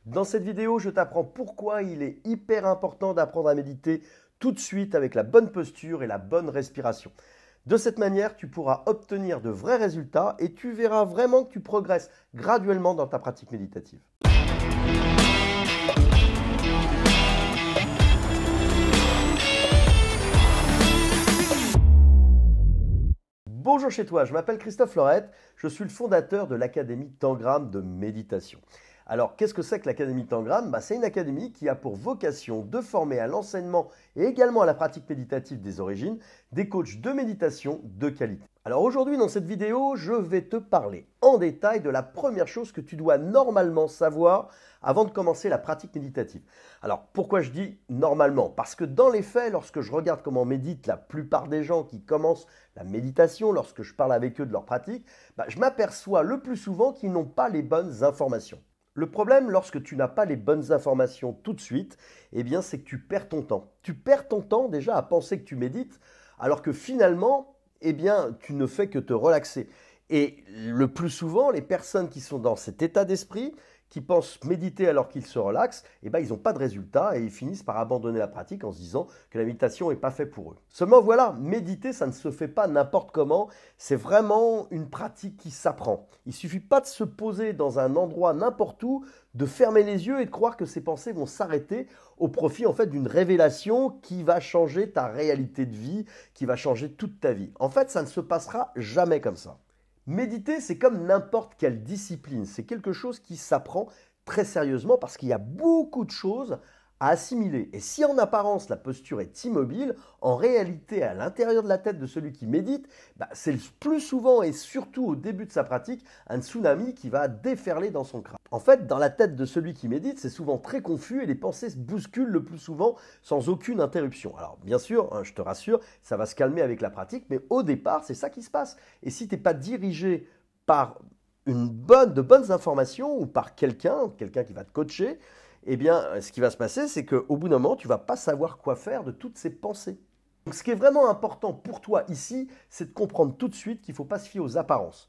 Dans cette vidéo, je t'apprends pourquoi il est hyper important d'apprendre à méditer tout de suite avec la bonne posture et la bonne respiration. De cette manière, tu pourras obtenir de vrais résultats et tu verras vraiment que tu progresses graduellement dans ta pratique méditative. Bonjour chez toi, je m'appelle Christophe Laurette, je suis le fondateur de l'Académie Tangram de méditation. Alors, qu'est-ce que c'est que l'Académie Tangram? C'est une académie qui a pour vocation de former à l'enseignement et également à la pratique méditative des origines des coachs de méditation de qualité. Alors aujourd'hui, dans cette vidéo, je vais te parler en détail de la première chose que tu dois normalement savoir avant de commencer la pratique méditative. Alors, pourquoi je dis normalement? Parce que dans les faits, lorsque je regarde comment méditent la plupart des gens qui commencent la méditation, lorsque je parle avec eux de leur pratique, je m'aperçois le plus souvent qu'ils n'ont pas les bonnes informations. Le problème, lorsque tu n'as pas les bonnes informations tout de suite, c'est que tu perds ton temps. Tu perds ton temps déjà à penser que tu médites, alors que finalement, tu ne fais que te relaxer. Et le plus souvent, les personnes qui sont dans cet état d'esprit, qui pensent méditer alors qu'ils se relaxent, ils n'ont pas de résultat et ils finissent par abandonner la pratique en se disant que la méditation n'est pas faite pour eux. Seulement voilà, méditer, ça ne se fait pas n'importe comment, c'est vraiment une pratique qui s'apprend. Il ne suffit pas de se poser dans un endroit n'importe où, de fermer les yeux et de croire que ces pensées vont s'arrêter au profit d'une révélation qui va changer ta réalité de vie, qui va changer toute ta vie. En fait, ça ne se passera jamais comme ça. Méditer, c'est comme n'importe quelle discipline. C'est quelque chose qui s'apprend très sérieusement parce qu'il y a beaucoup de choses à assimiler. Et si en apparence la posture est immobile, en réalité à l'intérieur de la tête de celui qui médite, c'est le plus souvent et surtout au début de sa pratique un tsunami qui va déferler dans son crâne. En fait, dans la tête de celui qui médite, c'est souvent très confus et les pensées se bousculent le plus souvent sans aucune interruption. Alors bien sûr, je te rassure, ça va se calmer avec la pratique, mais au départ, c'est ça qui se passe. Et si tu n'es pas dirigé par de bonnes informations ou par quelqu'un qui va te coacher, ce qui va se passer, c'est qu'au bout d'un moment, tu ne vas pas savoir quoi faire de toutes ces pensées. Donc, ce qui est vraiment important pour toi ici, c'est de comprendre tout de suite qu'il ne faut pas se fier aux apparences.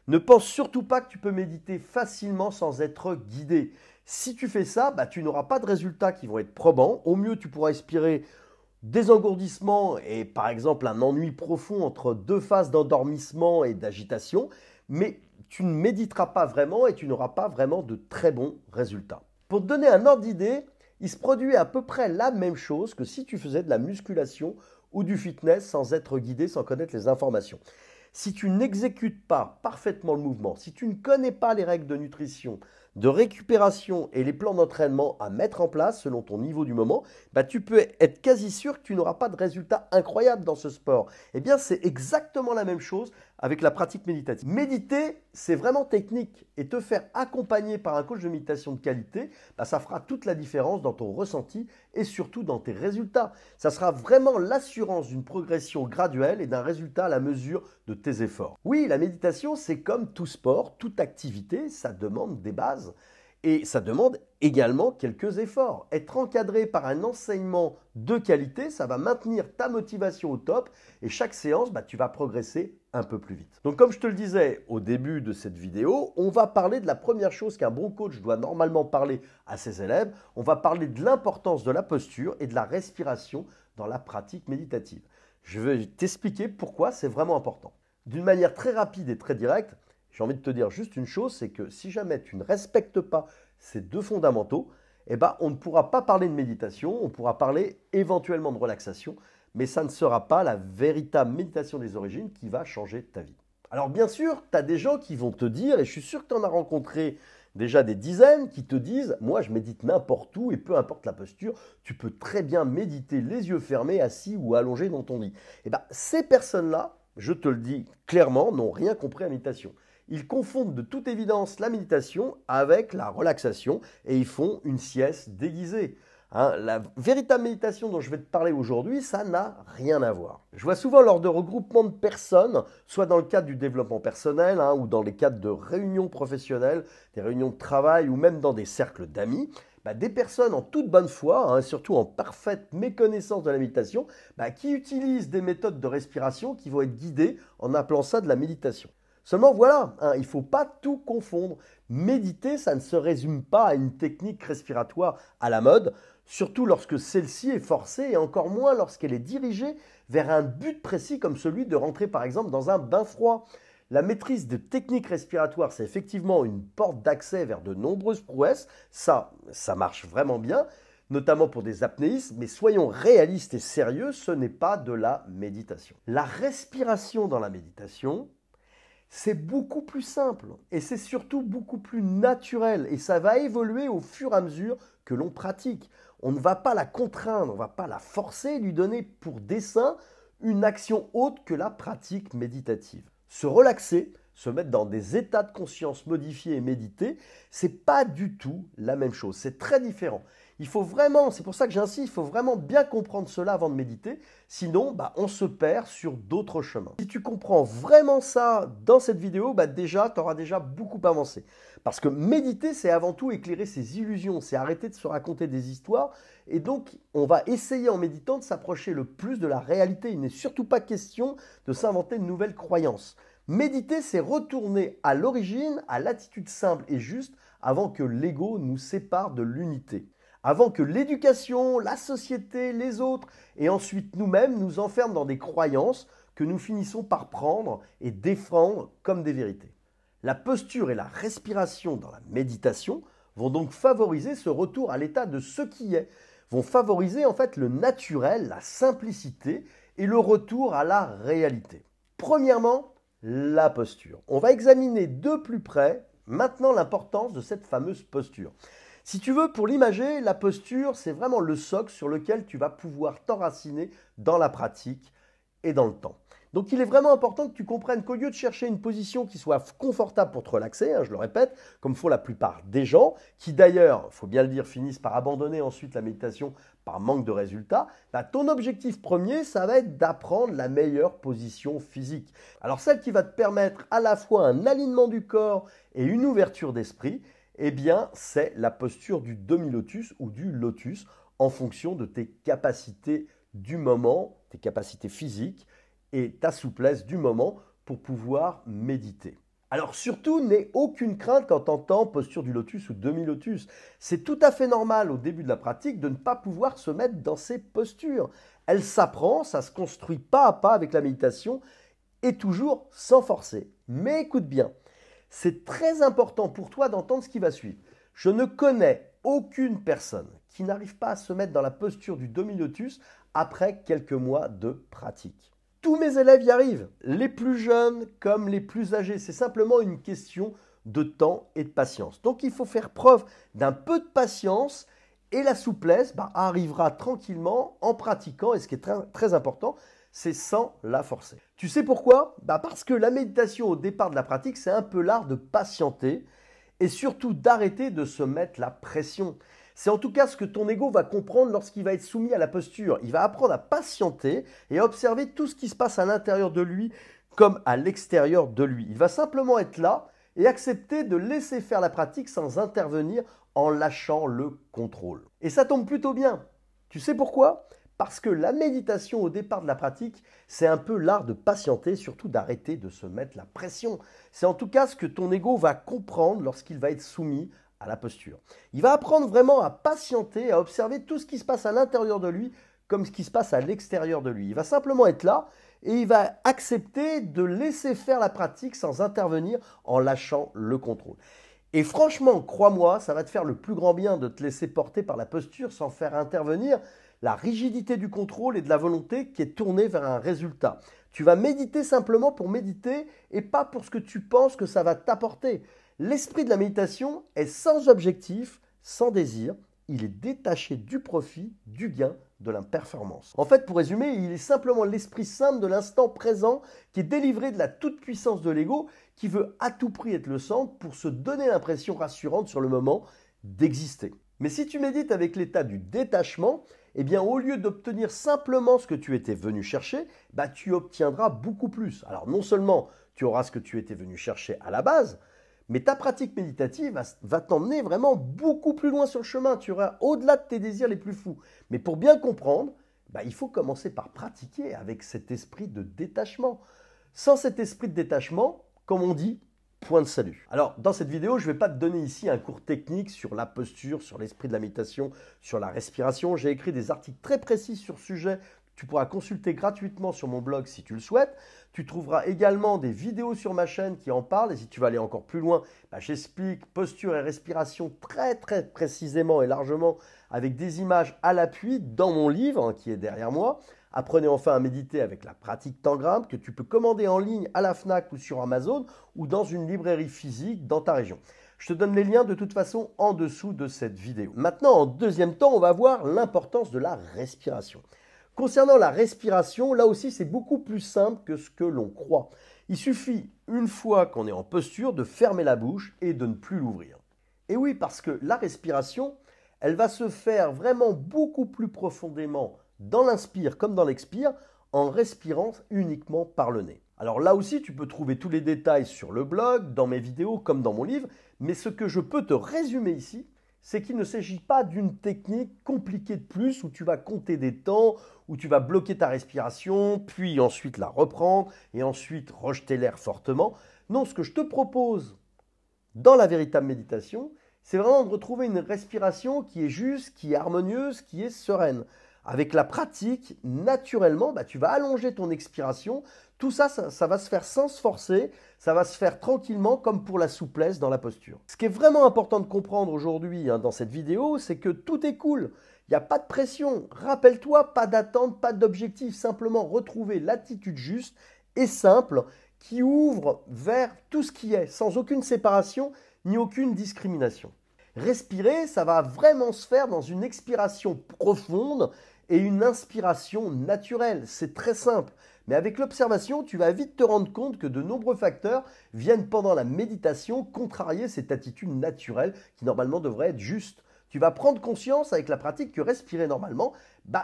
Ne pense surtout pas que tu peux méditer facilement sans être guidé. Si tu fais ça, tu n'auras pas de résultats qui vont être probants. Au mieux, tu pourras inspirer des engourdissements et par exemple un ennui profond entre deux phases d'endormissement et d'agitation, mais tu ne méditeras pas vraiment et tu n'auras pas vraiment de très bons résultats. Pour te donner un ordre d'idée, il se produit à peu près la même chose que si tu faisais de la musculation ou du fitness sans être guidé, sans connaître les informations. Si tu n'exécutes pas parfaitement le mouvement, si tu ne connais pas les règles de nutrition, de récupération et les plans d'entraînement à mettre en place selon ton niveau du moment, tu peux être quasi sûr que tu n'auras pas de résultats incroyables dans ce sport. C'est exactement la même chose avec la pratique méditative. Méditer, c'est vraiment technique et te faire accompagner par un coach de méditation de qualité, ça fera toute la différence dans ton ressenti et surtout dans tes résultats. Ça sera vraiment l'assurance d'une progression graduelle et d'un résultat à la mesure de tes efforts. Oui, la méditation, c'est comme tout sport, toute activité, ça demande des bases. Et ça demande également quelques efforts. Être encadré par un enseignement de qualité, ça va maintenir ta motivation au top et chaque séance, tu vas progresser un peu plus vite. Donc comme je te le disais au début de cette vidéo, on va parler de la première chose qu'un bon coach doit normalement parler à ses élèves. On va parler de l'importance de la posture et de la respiration dans la pratique méditative. Je vais t'expliquer pourquoi c'est vraiment important. D'une manière très rapide et très directe, j'ai envie de te dire juste une chose, c'est que si jamais tu ne respectes pas ces deux fondamentaux, on ne pourra pas parler de méditation, on pourra parler éventuellement de relaxation, mais ça ne sera pas la véritable méditation des origines qui va changer ta vie. Alors bien sûr, tu as des gens qui vont te dire, et je suis sûr que tu en as rencontré déjà des dizaines, qui te disent « Moi, je médite n'importe où et peu importe la posture, tu peux très bien méditer les yeux fermés, assis ou allongé dans ton lit. » Ces personnes-là, je te le dis clairement, n'ont rien compris à la méditation. Ils confondent de toute évidence la méditation avec la relaxation et ils font une sieste déguisée. La véritable méditation dont je vais te parler aujourd'hui, ça n'a rien à voir. Je vois souvent lors de regroupements de personnes, soit dans le cadre du développement personnel ou dans les cadres de réunions professionnelles, des réunions de travail ou même dans des cercles d'amis, des personnes en toute bonne foi, surtout en parfaite méconnaissance de la méditation, qui utilisent des méthodes de respiration qui vont être guidées en appelant ça de la méditation. Seulement voilà, hein, il ne faut pas tout confondre. Méditer, ça ne se résume pas à une technique respiratoire à la mode, surtout lorsque celle-ci est forcée et encore moins lorsqu'elle est dirigée vers un but précis comme celui de rentrer par exemple dans un bain froid. La maîtrise de techniques respiratoires, c'est effectivement une porte d'accès vers de nombreuses prouesses. Ça marche vraiment bien, notamment pour des apnéistes, mais soyons réalistes et sérieux, ce n'est pas de la méditation. La respiration dans la méditation, c'est beaucoup plus simple et c'est surtout beaucoup plus naturel et ça va évoluer au fur et à mesure que l'on pratique. On ne va pas la contraindre, on ne va pas la forcer, lui donner pour dessein une action autre que la pratique méditative. Se relaxer, se mettre dans des états de conscience modifiés et méditer, c'est pas du tout la même chose, c'est très différent. Il faut vraiment, c'est pour ça que j'insiste, il faut vraiment bien comprendre cela avant de méditer, sinon on se perd sur d'autres chemins. Si tu comprends vraiment ça dans cette vidéo, déjà, tu auras déjà beaucoup avancé. Parce que méditer, c'est avant tout éclairer ses illusions, c'est arrêter de se raconter des histoires, et donc on va essayer en méditant de s'approcher le plus de la réalité. Il n'est surtout pas question de s'inventer de nouvelles croyances. Méditer, c'est retourner à l'origine, à l'attitude simple et juste, avant que l'ego nous sépare de l'unité. Avant que l'éducation, la société, les autres et ensuite nous-mêmes nous enferment dans des croyances que nous finissons par prendre et défendre comme des vérités. La posture et la respiration dans la méditation vont donc favoriser ce retour à l'état de ce qui est, vont favoriser en fait le naturel, la simplicité et le retour à la réalité. Premièrement, la posture. On va examiner de plus près maintenant l'importance de cette fameuse posture. Si tu veux, pour l'imager, la posture, c'est vraiment le socle sur lequel tu vas pouvoir t'enraciner dans la pratique et dans le temps. Donc il est vraiment important que tu comprennes qu'au lieu de chercher une position qui soit confortable pour te relaxer, je le répète, comme font la plupart des gens, qui d'ailleurs, il faut bien le dire, finissent par abandonner ensuite la méditation par manque de résultats, ton objectif premier, ça va être d'apprendre la meilleure position physique. Alors celle qui va te permettre à la fois un alignement du corps et une ouverture d'esprit, c'est la posture du demi-lotus ou du lotus en fonction de tes capacités du moment, tes capacités physiques et ta souplesse du moment pour pouvoir méditer. Alors surtout, n'aie aucune crainte quand tu entends posture du lotus ou demi-lotus. C'est tout à fait normal au début de la pratique de ne pas pouvoir se mettre dans ces postures. Elle s'apprend, ça se construit pas à pas avec la méditation et toujours sans forcer. Mais écoute bien. C'est très important pour toi d'entendre ce qui va suivre. Je ne connais aucune personne qui n'arrive pas à se mettre dans la posture du demi-lotus après quelques mois de pratique. Tous mes élèves y arrivent, les plus jeunes comme les plus âgés. C'est simplement une question de temps et de patience. Donc il faut faire preuve d'un peu de patience et la souplesse arrivera tranquillement en pratiquant. Et ce qui est très, très important, c'est sans la forcer. Tu sais pourquoi? Parce que la méditation au départ de la pratique, c'est un peu l'art de patienter et surtout d'arrêter de se mettre la pression. C'est en tout cas ce que ton ego va comprendre lorsqu'il va être soumis à la posture. Il va apprendre à patienter et à observer tout ce qui se passe à l'intérieur de lui comme à l'extérieur de lui. Il va simplement être là et accepter de laisser faire la pratique sans intervenir en lâchant le contrôle. Et ça tombe plutôt bien. Tu sais pourquoi? Parce que la méditation au départ de la pratique, c'est un peu l'art de patienter, surtout d'arrêter de se mettre la pression. C'est en tout cas ce que ton ego va comprendre lorsqu'il va être soumis à la posture. Il va apprendre vraiment à patienter, à observer tout ce qui se passe à l'intérieur de lui comme ce qui se passe à l'extérieur de lui. Il va simplement être là et il va accepter de laisser faire la pratique sans intervenir en lâchant le contrôle. Et franchement, crois-moi, ça va te faire le plus grand bien de te laisser porter par la posture sans faire intervenir la rigidité du contrôle et de la volonté qui est tournée vers un résultat. Tu vas méditer simplement pour méditer et pas pour ce que tu penses que ça va t'apporter. L'esprit de la méditation est sans objectif, sans désir. Il est détaché du profit, du gain, de la performance. En fait, pour résumer, il est simplement l'esprit simple de l'instant présent qui est délivré de la toute-puissance de l'ego qui veut à tout prix être le centre pour se donner l'impression rassurante sur le moment d'exister. Mais si tu médites avec l'état du détachement, au lieu d'obtenir simplement ce que tu étais venu chercher, tu obtiendras beaucoup plus. Alors non seulement tu auras ce que tu étais venu chercher à la base, mais ta pratique méditative va t'emmener vraiment beaucoup plus loin sur le chemin. Tu iras au-delà de tes désirs les plus fous. Mais pour bien comprendre, il faut commencer par pratiquer avec cet esprit de détachement. Sans cet esprit de détachement, comme on dit, point de salut. Alors, dans cette vidéo, je ne vais pas te donner ici un cours technique sur la posture, sur l'esprit de la méditation, sur la respiration. J'ai écrit des articles très précis sur ce sujet. Tu pourras consulter gratuitement sur mon blog si tu le souhaites. Tu trouveras également des vidéos sur ma chaîne qui en parlent. Et si tu vas aller encore plus loin, j'explique posture et respiration très précisément et largement avec des images à l'appui dans mon livre qui est derrière moi. Apprenez enfin à méditer avec la pratique Tangram que tu peux commander en ligne à la Fnac ou sur Amazon ou dans une librairie physique dans ta région. Je te donne les liens de toute façon en dessous de cette vidéo. Maintenant, en deuxième temps, on va voir l'importance de la respiration. Concernant la respiration, là aussi, c'est beaucoup plus simple que ce que l'on croit. Il suffit, une fois qu'on est en posture, de fermer la bouche et de ne plus l'ouvrir. Et oui, parce que la respiration, elle va se faire vraiment beaucoup plus profondément dans l'inspire comme dans l'expire, en respirant uniquement par le nez. Alors là aussi, tu peux trouver tous les détails sur le blog, dans mes vidéos comme dans mon livre, mais ce que je peux te résumer ici, c'est qu'il ne s'agit pas d'une technique compliquée de plus où tu vas compter des temps, où tu vas bloquer ta respiration, puis ensuite la reprendre et ensuite rejeter l'air fortement. Non, ce que je te propose dans la véritable méditation, c'est vraiment de retrouver une respiration qui est juste, qui est harmonieuse, qui est sereine. Avec la pratique, naturellement, tu vas allonger ton expiration. Tout ça, ça va se faire sans se forcer, ça va se faire tranquillement comme pour la souplesse dans la posture. Ce qui est vraiment important de comprendre aujourd'hui dans cette vidéo, c'est que tout est cool. Il n'y a pas de pression. Rappelle-toi, pas d'attente, pas d'objectif. Simplement retrouver l'attitude juste et simple qui ouvre vers tout ce qui est, sans aucune séparation ni aucune discrimination. Respirer, ça va vraiment se faire dans une expiration profonde et une inspiration naturelle. C'est très simple. Mais avec l'observation, tu vas vite te rendre compte que de nombreux facteurs viennent pendant la méditation contrarier cette attitude naturelle qui normalement devrait être juste. Tu vas prendre conscience avec la pratique que respirer normalement,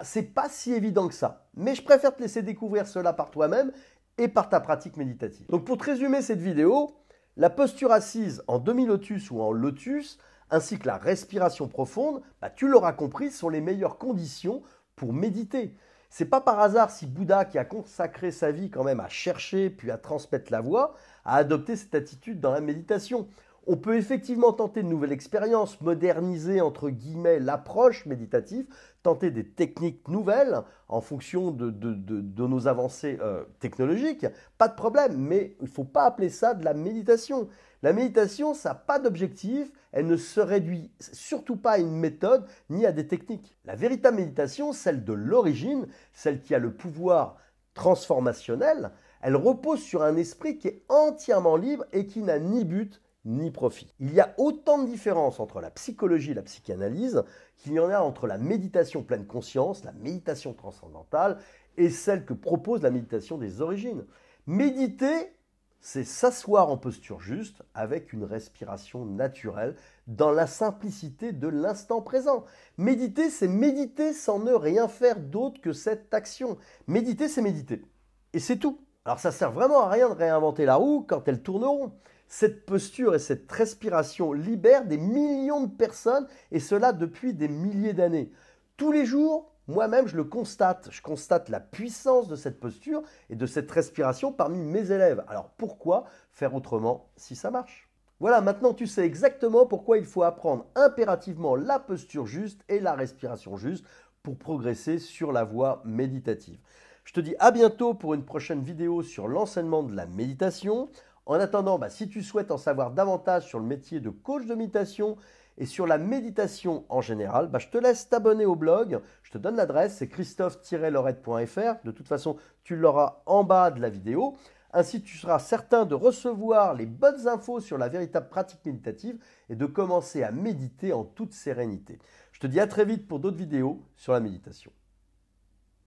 c'est pas si évident que ça. Mais je préfère te laisser découvrir cela par toi-même et par ta pratique méditative. Donc pour te résumer cette vidéo, la posture assise en demi-lotus ou en lotus, ainsi que la respiration profonde, tu l'auras compris, sont les meilleures conditions pour méditer. C'est pas par hasard si Bouddha, qui a consacré sa vie quand même à chercher puis à transmettre la voie, a adopté cette attitude dans la méditation. On peut effectivement tenter de nouvelles expériences, moderniser entre guillemets l'approche méditative, tenter des techniques nouvelles en fonction de nos avancées technologiques, pas de problème, mais il ne faut pas appeler ça de la méditation. La méditation, ça n'a pas d'objectif, elle ne se réduit surtout pas à une méthode ni à des techniques. La véritable méditation, celle de l'origine, celle qui a le pouvoir transformationnel, elle repose sur un esprit qui est entièrement libre et qui n'a ni but ni profit. Il y a autant de différences entre la psychologie et la psychanalyse qu'il y en a entre la méditation pleine conscience, la méditation transcendantale et celle que propose la méditation des origines. Méditer, c'est s'asseoir en posture juste avec une respiration naturelle dans la simplicité de l'instant présent. Méditer, c'est méditer sans ne rien faire d'autre que cette action. Méditer, c'est méditer. Et c'est tout. Alors ça sert vraiment à rien de réinventer la roue quand elle tourne rond. Cette posture et cette respiration libèrent des millions de personnes et cela depuis des milliers d'années. Tous les jours, moi-même, je le constate. Je constate la puissance de cette posture et de cette respiration parmi mes élèves. Alors pourquoi faire autrement si ça marche? Voilà, maintenant tu sais exactement pourquoi il faut apprendre impérativement la posture juste et la respiration juste pour progresser sur la voie méditative. Je te dis à bientôt pour une prochaine vidéo sur l'enseignement de la méditation. En attendant, si tu souhaites en savoir davantage sur le métier de coach de méditation et sur la méditation en général, je te laisse t'abonner au blog. Je te donne l'adresse, c'est christophe-lorette.fr. De toute façon, tu l'auras en bas de la vidéo. Ainsi, tu seras certain de recevoir les bonnes infos sur la véritable pratique méditative et de commencer à méditer en toute sérénité. Je te dis à très vite pour d'autres vidéos sur la méditation.